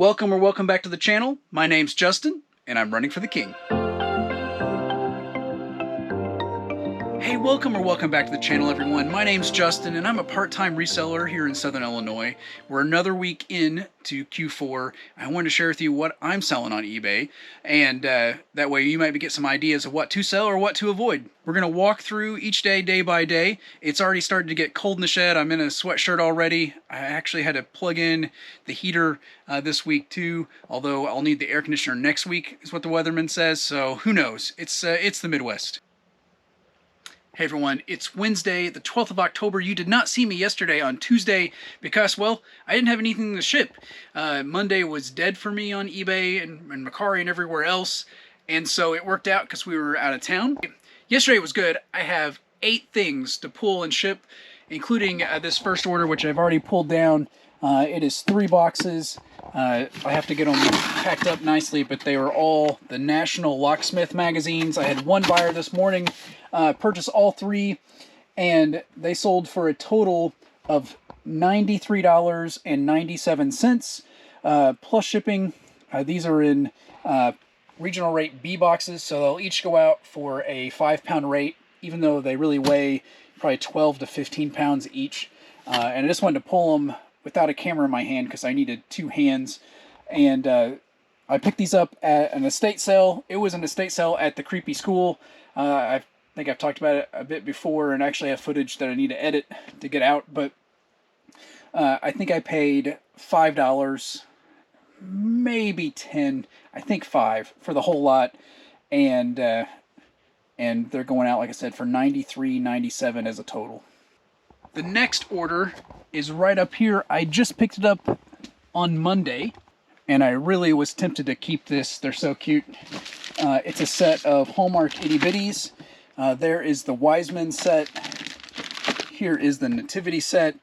Welcome back to the channel. My name's Justin, and I'm running for the king. Hey, welcome back to the channel, everyone. My name's Justin, and I'm a part-time reseller here in Southern Illinois. We're another week in to Q4. I wanted to share with you what I'm selling on eBay, and that way you might get some ideas of what to sell or what to avoid. We're going to walk through each day by day. It's already started to get cold in the shed. I'm in a sweatshirt already. I actually had to plug in the heater this week too, although I'll need the air conditioner next week, is what the weatherman says, so who knows? It's the Midwest. Hey everyone, it's Wednesday, the 12th of October. You did not see me yesterday on Tuesday because, well, I didn't have anything to ship. Monday was dead for me on eBay and Mercari and everywhere else, and so it worked out because we were out of town. Yesterday was good. I have 8 things to pull and ship, including this first order, which I've already pulled down. It is 3 boxes. I have to get them packed up nicely, but they were all the National Locksmith magazines. I had one buyer this morning purchase all 3, and they sold for a total of $93.97 plus shipping. These are in regional rate B boxes, so they'll each go out for a 5-pound rate, even though they really weigh probably 12 to 15 pounds each. And I just wanted to pull them without a camera in my hand because I needed 2 hands. And I picked these up at an estate sale. It was an estate sale at the creepy school. I think I've talked about it a bit before, and actually have footage that I need to edit to get out. But I think I paid $5, maybe 10, I think 5 for the whole lot. And they're going out, like I said, for $93.97 as a total. The next order is right up here. I just picked it up on Monday, and I really was tempted to keep this. They're so cute. It's a set of Hallmark Itty Bitties. There is the Wiseman set. Here is the Nativity set.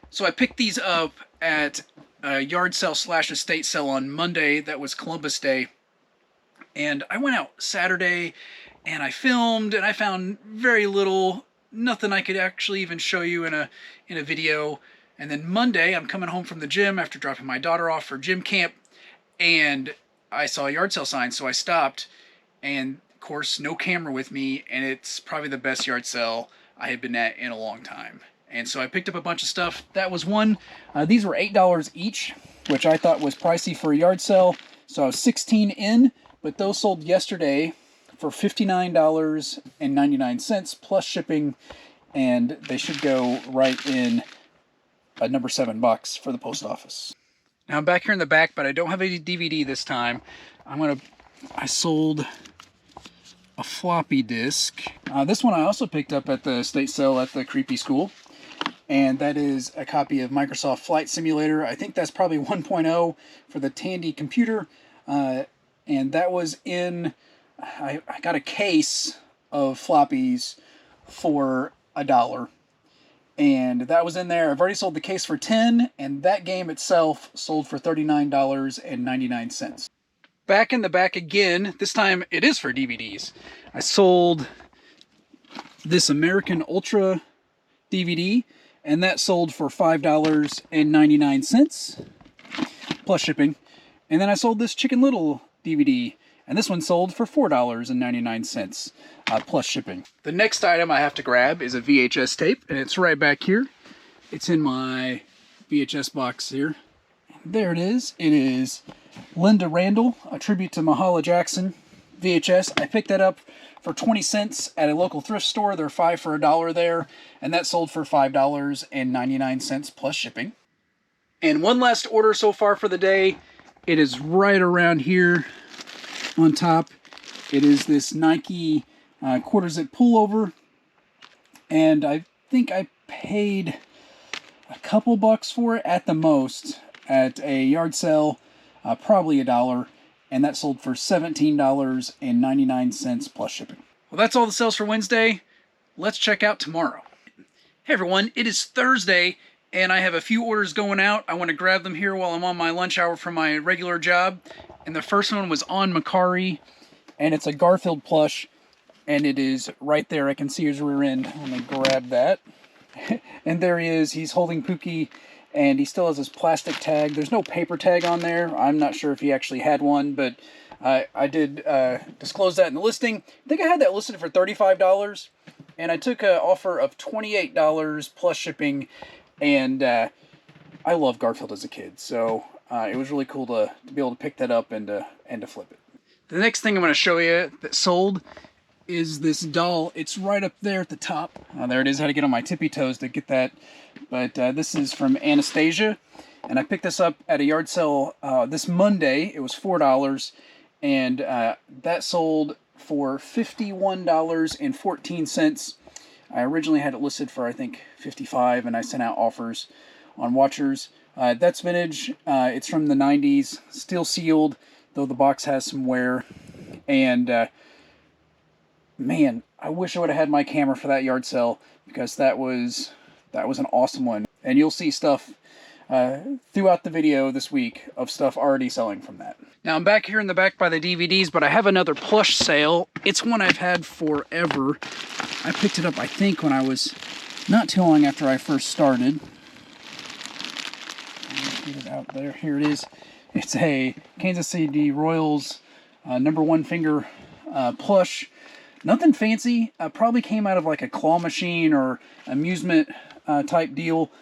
So I picked these up at a yard sale / estate sale on Monday. That was Columbus Day. And I went out Saturday, and I filmed, and I found very little. Nothing I could actually even show you in a video. And then Monday, I'm coming home from the gym after dropping my daughter off for gym camp, and I saw a yard sale sign, so I stopped. And of course, no camera with me, and it's probably the best yard sale I had been at in a long time. And so I picked up a bunch of stuff. That was one. These were $8 each, which I thought was pricey for a yard sale. So I was 16 in, but those sold yesterday for $59.99 plus shipping, and they should go right in number 7 box for the post office. Now I'm back here in the back, but I don't have any DVD this time. I sold a floppy disk. This one I also picked up at the estate sale at the creepy school, and that is a copy of Microsoft Flight Simulator. I think that's probably 1.0 for the Tandy computer, and that was in. I got a case of floppies for $1, and that was in there. I've already sold the case for $10, and that game itself sold for $39.99. Back in the back again. This time it is for DVDs. I sold this American Ultra DVD, and that sold for $5.99 plus shipping. And then I sold this Chicken Little DVD, and this one sold for $4.99 plus shipping. The next item I have to grab is a VHS tape, and it's right back here. It's in my VHS box here. There it is. It is Linda Randall, a tribute to Mahalia Jackson VHS. I picked that up for 20 cents at a local thrift store. They're 5 for $1 there, and that sold for $5.99 plus shipping. And one last order so far for the day. It is right around here on top. It is this Nike quarter zip pullover, and I think I paid a couple bucks for it at the most at a yard sale, probably $1, and that sold for $17.99 plus shipping. Well, that's all the sales for Wednesday. Let's check out tomorrow. Hey everyone, it is Thursday, and I have a few orders going out. I want to grab them here while I'm on my lunch hour from my regular job. And the first one was on Mercari, and it's a Garfield plush, and it is right there. I can see his rear end. Let me grab that. And there he is. He's holding Pookie, and he still has his plastic tag. There's no paper tag on there. I'm not sure if he actually had one, but I did disclose that in the listing. I think I had that listed for $35, and I took an offer of $28 plus shipping, and I loved Garfield as a kid, so it was really cool to be able to pick that up and to flip it. The next thing I'm going to show you that sold is this doll. It's right up there at the top. There it is. I had to get on my tippy toes to get that. But this is from Anastasia, and I picked this up at a yard sale this Monday. It was $4, and that sold for $51.14. I originally had it listed for, I think, $55, and I sent out offers on Watchers. That's vintage. It's from the 90s, still sealed, though the box has some wear. And man, I wish I would have had my camera for that yard sale, because that was an awesome one. And you'll see stuff throughout the video this week of stuff already selling from that. Now I'm back here in the back by the DVDs, but I have another plush sale. It's one I've had forever. I picked it up, I think, when I was not too long after I first started. Get it out there. Here it is. It's a Kansas City Royals #1 finger plush. Nothing fancy. Probably came out of like a claw machine or amusement type deal.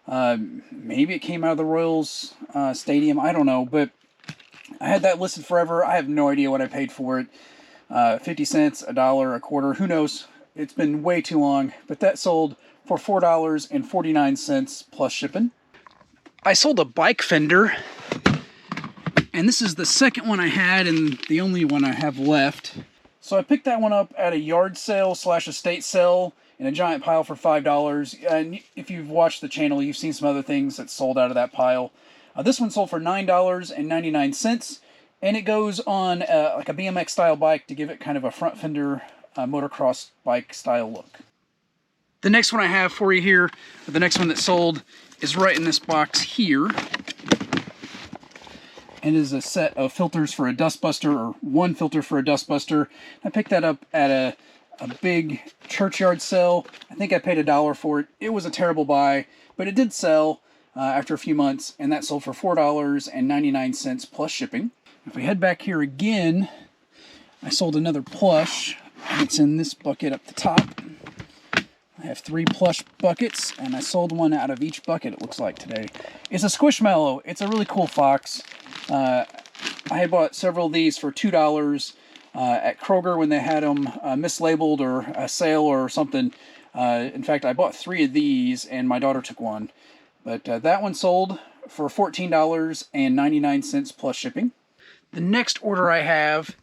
Maybe it came out of the Royals stadium. I don't know, but I had that listed forever. I have no idea what I paid for it. 50 cents, $1, a quarter, who knows? It's been way too long, but that sold for $4.49 plus shipping. I sold a bike fender, and this is the second one I had and the only one I have left. So I picked that one up at a yard sale / estate sale in a giant pile for $5. And if you've watched the channel, you've seen some other things that sold out of that pile. This one sold for $9.99, and it goes on like a BMX style bike to give it kind of a front fender motocross bike style look. The next one I have for you here, the next one that sold, is right in this box here. And is a set of filters for a dustbuster, or one filter for a dustbuster. I picked that up at a big churchyard sale. I think I paid $1 for it. It was a terrible buy, but it did sell after a few months, and that sold for $4.99 plus shipping. If we head back here again, I sold another plush. It's in this bucket up the top. I have 3 plush buckets, and I sold one out of each bucket, it looks like, today. It's a Squishmallow. It's a really cool fox. I had bought several of these for $2 at Kroger when they had them mislabeled or a sale or something. In fact, I bought 3 of these, and my daughter took one. But that one sold for $14.99 plus shipping. The next order I have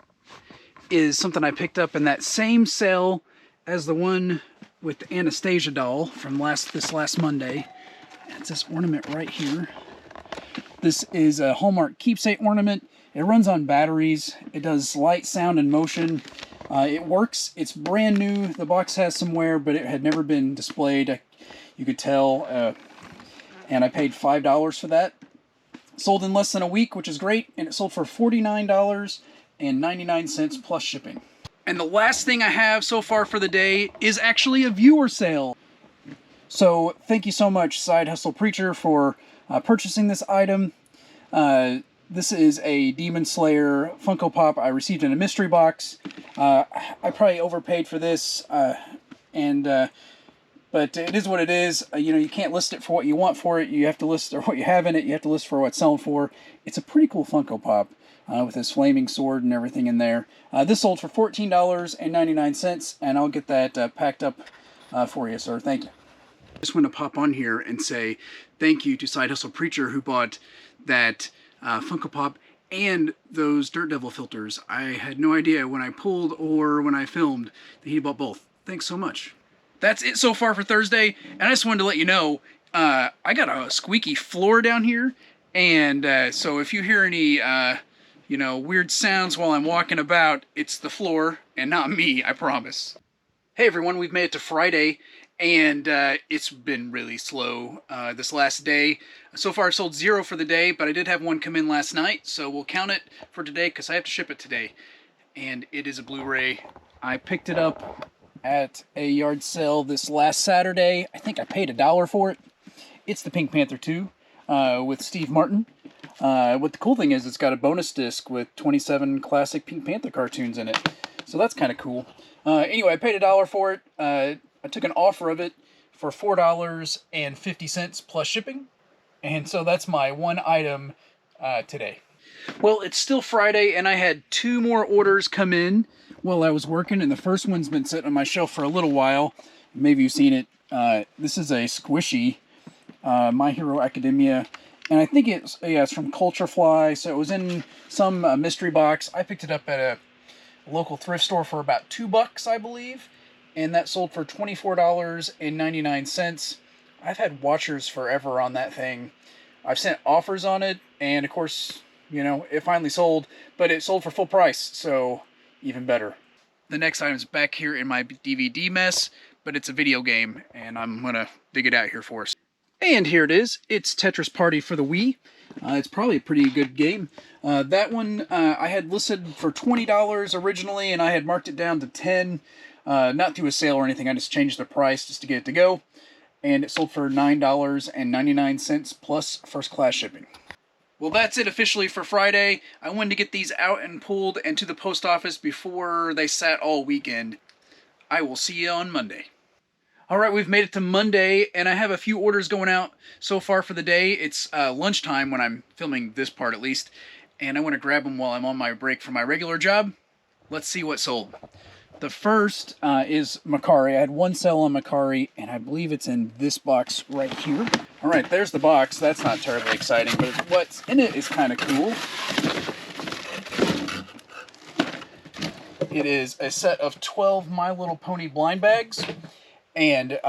is something I picked up in that same sale as the one with the Anastasia doll from this last Monday. It's this ornament right here. This is a Hallmark keepsake ornament. It runs on batteries. It does light, sound, and motion. It works. It's brand new. The box has some wear, but it had never been displayed. You could tell. And I paid $5 for that. Sold in less than a week, which is great. And it sold for $49.99 plus shipping. And the last thing I have so far for the day is actually a viewer sale. So thank you so much, Side Hustle Preacher, for purchasing this item. This is a Demon Slayer Funko Pop I received in a mystery box. I probably overpaid for this, but it is what it is. You know, you can't list it for what you want for it. You have to list, or what you have in it, you have to list for what it's selling for. It's a pretty cool Funko Pop with this flaming sword and everything in there. This sold for $14.99, and I'll get that packed up for you, sir. Thank you. I just want to pop on here and say thank you to Side Hustle Preacher, who bought that Funko Pop and those Dirt Devil filters. I had no idea when I pulled or when I filmed that he bought both. Thanks so much. That's it so far for Thursday, and I just wanted to let you know I got a squeaky floor down here, and so if you hear any weird sounds while I'm walking about, it's the floor and not me, I promise. Hey everyone, we've made it to Friday, and it's been really slow this last day. So far I sold 0 for the day, but I did have one come in last night, so we'll count it for today because I have to ship it today. And it is a Blu-ray. I picked it up at a yard sale this last Saturday. I think I paid $1 for it. It's the Pink Panther 2. with Steve Martin. What the cool thing is, it's got a bonus disc with 27 classic Pink Panther cartoons in it. So that's kind of cool. Anyway, I paid $1 for it. I took an offer of it for $4.50 plus shipping. And so that's my one item today. Well, it's still Friday, and I had 2 more orders come in while I was working, and the first one's been sitting on my shelf for a little while. Maybe you've seen it. This is a squishy My Hero Academia, and I think it's from Culture Fly, so it was in some mystery box. I picked it up at a local thrift store for about $2, I believe, and that sold for $24.99. I've had watchers forever on that thing. I've sent offers on it, and of course, it finally sold, but it sold for full price, so even better. The next item is back here in my DVD mess, but it's a video game, and I'm going to dig it out here for us. And here it is. It's Tetris Party for the Wii. It's probably a pretty good game. That one I had listed for $20 originally, and I had marked it down to $10. Not through a sale or anything, I just changed the price just to get it to go. And it sold for $9.99 plus first class shipping. Well, that's it officially for Friday. I wanted to get these out and pulled and to the post office before they sat all weekend. I will see you on Monday. Alright, we've made it to Monday, and I have a few orders going out so far for the day. It's lunchtime when I'm filming this part at least, and I want to grab them while I'm on my break from my regular job. Let's see what sold. The first is Mercari. I had one sale on Mercari, and I believe it's in this box right here. Alright, there's the box. That's not terribly exciting, but what's in it is kind of cool. It is a set of 12 My Little Pony blind bags, and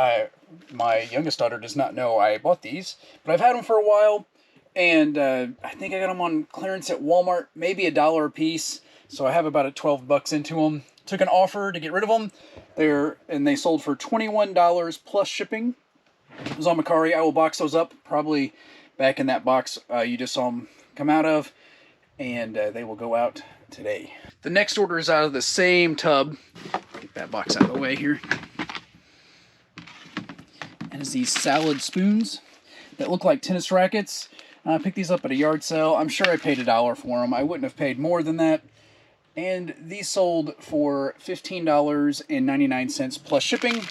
my youngest daughter does not know I bought these, but I've had them for a while, and I think I got them on clearance at Walmart, maybe $1 a piece, so I have about $12 into them. Took an offer to get rid of them, and they sold for $21 plus shipping. It was on Mercari. I will box those up, probably back in that box you just saw them come out of, and they will go out today. The next order is out of the same tub. Get that box out of the way here. And it's these salad spoons that look like tennis rackets. I picked these up at a yard sale. I'm sure I paid $1 for them. I wouldn't have paid more than that. And these sold for $15.99 plus shipping.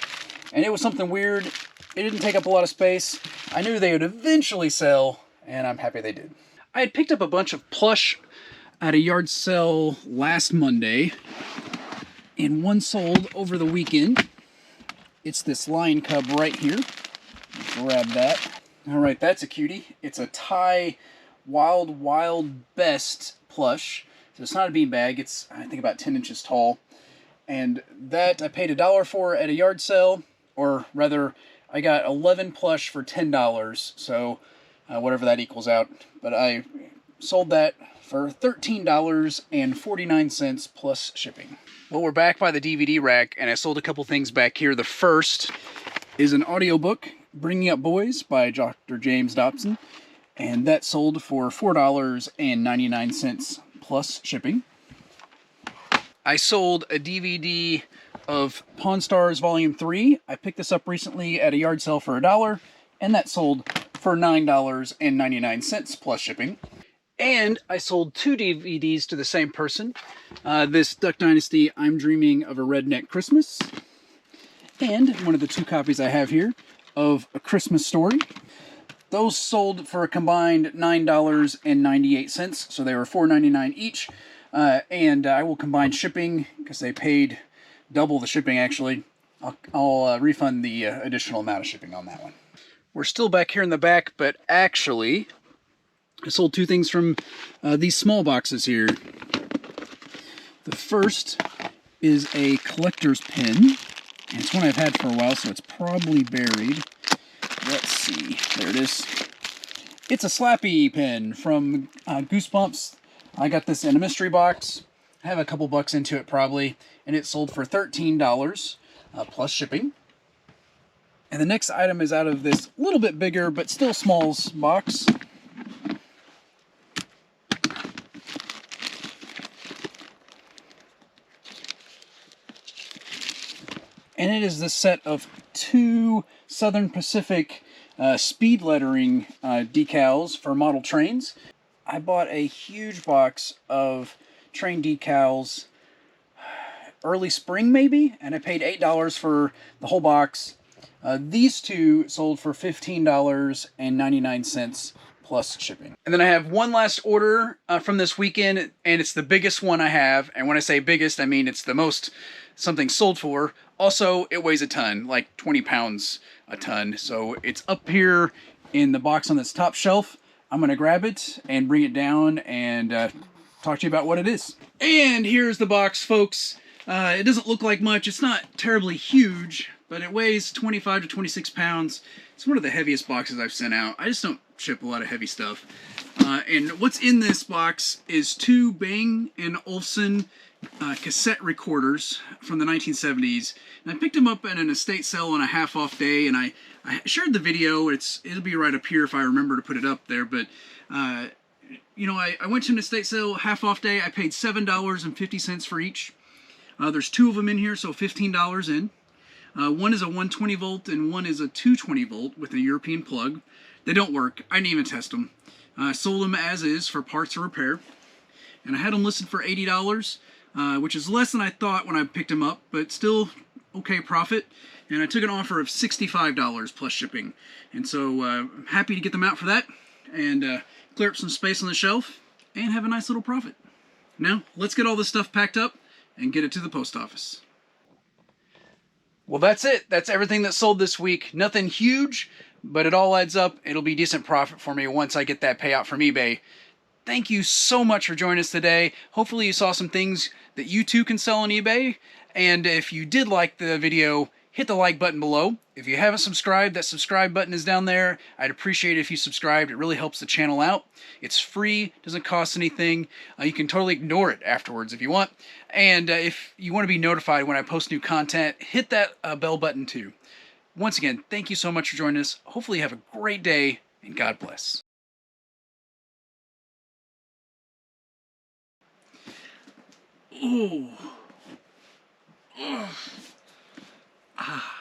And it was something weird. It didn't take up a lot of space. I knew they would eventually sell, and I'm happy they did. I had picked up a bunch of plush at a yard sale last Monday, and one sold over the weekend. It's this lion cub right here. Grab that. Alright, that's a cutie. It's a Thai Wild Best plush. So it's not a beanbag. It's, I think, about 10 inches tall. And that I paid $1 for at a yard sale, or rather, I got 11 plush for $10, so whatever that equals out. But I sold that for $13.49 plus shipping. Well, we're back by the DVD rack, and I sold a couple things back here. The first is an audiobook, Bringing Up Boys by Dr. James Dobson, and that sold for $4.99 plus shipping. I sold a DVD of Pawn Stars Volume 3. I picked this up recently at a yard sale for $1, and that sold for $9.99 plus shipping. And I sold 2 DVDs to the same person. This Duck Dynasty, I'm Dreaming of a Redneck Christmas, and one of the 2 copies I have here of A Christmas Story. Those sold for a combined $9.98, so they were $4.99 each. And I will combine shipping, because they paid double the shipping, actually. I'll refund the additional amount of shipping on that one. We're still back here in the back, but actually, I sold 2 things from these small boxes here. The first is a collector's pin, and it's one I've had for a while, so it's probably buried. Let's see. There it is. It's a Slappy pin from Goosebumps. I got this in a mystery box. I have a couple bucks into it probably, and it sold for $13 plus shipping. And the next item is out of this little bit bigger but still small box. And it is this set of 2 Southern Pacific speed lettering decals for model trains. I bought a huge box of train decals early spring maybe, and I paid $8 for the whole box. These two sold for $15.99 plus shipping. And then I have one last order from this weekend, and it's the biggest one I have. And when I say biggest, I mean it's the most something sold for. Also, it weighs a ton, like 20 pounds a ton. So it's up here in the box on this top shelf. I'm going to grab it and bring it down and talk to you about what it is. And here's the box, folks. It doesn't look like much. It's not terribly huge, but it weighs 25 to 26 pounds. It's one of the heaviest boxes I've sent out. I just don't ship a lot of heavy stuff. And what's in this box is 2 Bang & Olufsen cassette recorders from the 1970s. And I picked them up at an estate sale on a half-off day, and I shared the video. It'll be right up here if I remember to put it up there, but you know, I went to an estate sale half-off day. I paid $7.50 for each. There's 2 of them in here, so $15 in. One is a 120 volt and one is a 220 volt with a European plug. They don't work. I didn't even test them. I sold them as is for parts or repair. And I had them listed for $80, which is less than I thought when I picked them up, but still okay profit. And I took an offer of $65 plus shipping. And so I'm happy to get them out for that and clear up some space on the shelf and have a nice little profit. Now, let's get all this stuff packed up and get it to the post office. Well, that's it. That's everything that sold this week. Nothing huge, but it all adds up. It'll be decent profit for me once I get that payout from eBay. Thank you so much for joining us today. Hopefully you saw some things that you too can sell on eBay. And if you did like the video, hit the like button below. If you haven't subscribed, that subscribe button is down there. I'd appreciate it if you subscribed. It really helps the channel out. It's free, doesn't cost anything. You can totally ignore it afterwards if you want. And if you want to be notified when I post new content, hit that bell button too. Once again, thank you so much for joining us. Hopefully you have a great day, and God bless. Ooh. Ah.